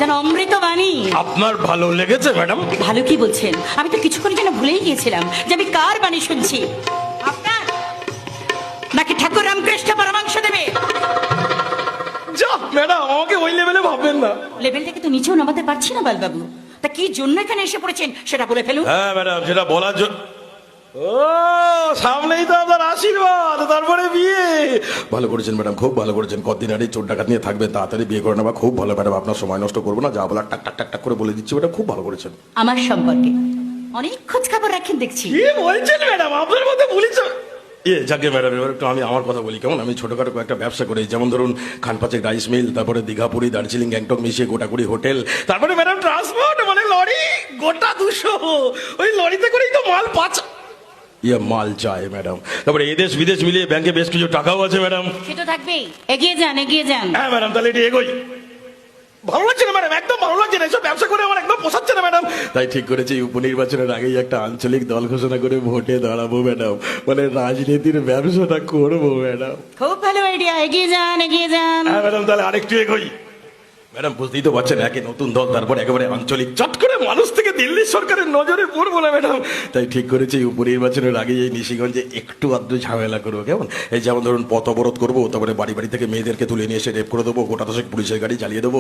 যেন অমৃত বাণী। আপনার ভালো লেগেছে ম্যাডাম? ভালো কি বলছেন, আমি তো কিছুক্ষণের জন্য ভুলেই গিয়েছিলাম যে আমি কার বাণী শুনছি। আপনার নাকি ঠাকুর রামকৃষ্ণ পরমাংশ দেবে? যা ম্যাডাম, আমাকে ওই লেভেলে ভাববেন না। লেভেল থেকে তো নিচেও নামাতে পারছি না বালবাবু। তা কি জন্য এখানে এসে পড়েছেন সেটা বলে ফেলুন। হ্যাঁ ম্যাডাম, সেটা বলার জন্য। ও সামনেই তো আপনার আশীর্বাদ, তারপরে বিয়ে। ভালো করেছেন ম্যাডাম, খুব ভালো করেছেন। কতদিন আগে চোর ডাকাত নিয়ে থাকবেন, তাড়াতাড়ি বিয়ে করে নেওয়া খুব ভালো ম্যাডাম। আপনার সময় নষ্ট করবো না, যা বলার টাক টাক টাক টাক করে বলে দিচ্ছি ম্যাডাম, খুব ভালো করেছেন। আমার সম্পর্কে অনেক খোঁজ খবর রাখেন দেখছি। কি বলছেন ম্যাডাম, আপনার মধ্যে বলেছেন। যাকে ম্যাডাম, এবার একটু আমি আমার কথা বলি কেমন। আমি ছোটখাটো একটা ব্যবসা করি, যেমন ধরুন খানপাচেক রাইস মিল, তারপরে দীঘাপুরি, দার্জিলিং, গ্যাংটক মিশিয়ে গোটাকুড়ি হোটেল, তারপরে ম্যাডাম ট্রান্সপোর্ট, মানে লরি গোটা 200। ওই লরিতে করেই তো মাল মাল চায় ম্যাডাম। তারপরে এদেশ বিদেশ মিলিয়ে ব্যাংকে বেশ কিছু টাকাও আছে ম্যাডাম। সেটা থাকবেই, এগিয়ে যান এগিয়ে যান। হ্যাঁ ম্যাডাম, তাহলে এটি এগোই। ভালো লাগছে না ম্যাডাম, একদম ভালো লাগছে না, এসব ব্যবসা করে আমার একদম পোষাচ্ছে না ম্যাডাম। তাই ঠিক করেছি উপনির্বাচনের আগেই একটা আঞ্চলিক দল ঘোষণা করে ভোটে দাঁড়াবো ম্যাডাম, মানে রাজনীতির ব্যবসাটা করবো ম্যাডাম। খুব ভালো আইডিয়া, এগিয়ে যান এগিয়ে যান। হ্যাঁ ম্যাডাম, তাহলে আরেকটু এগোই। ম্যাডাম বুঝতেই তো পারছেন, একে নতুন দল, তারপর একেবারে আঞ্চলিক, চট করে মানুষ থেকে দিল্লি সরকারের নজরে পড়বো না ম্যাডাম। তাই ঠিক করেছি উপনির্বাচনের আগে এই নিশিগঞ্জে একটু আধটু ঝামেলা করবো কেমন। এই যেমন ধরুন পথ অবরোধ করবো, তারপরে বাড়ি বাড়ি থেকে মেয়েদেরকে তুলে নিয়ে এসে রেপ করে দেবো, গোটা দশেক পুলিশের গাড়ি চালিয়ে দেবো।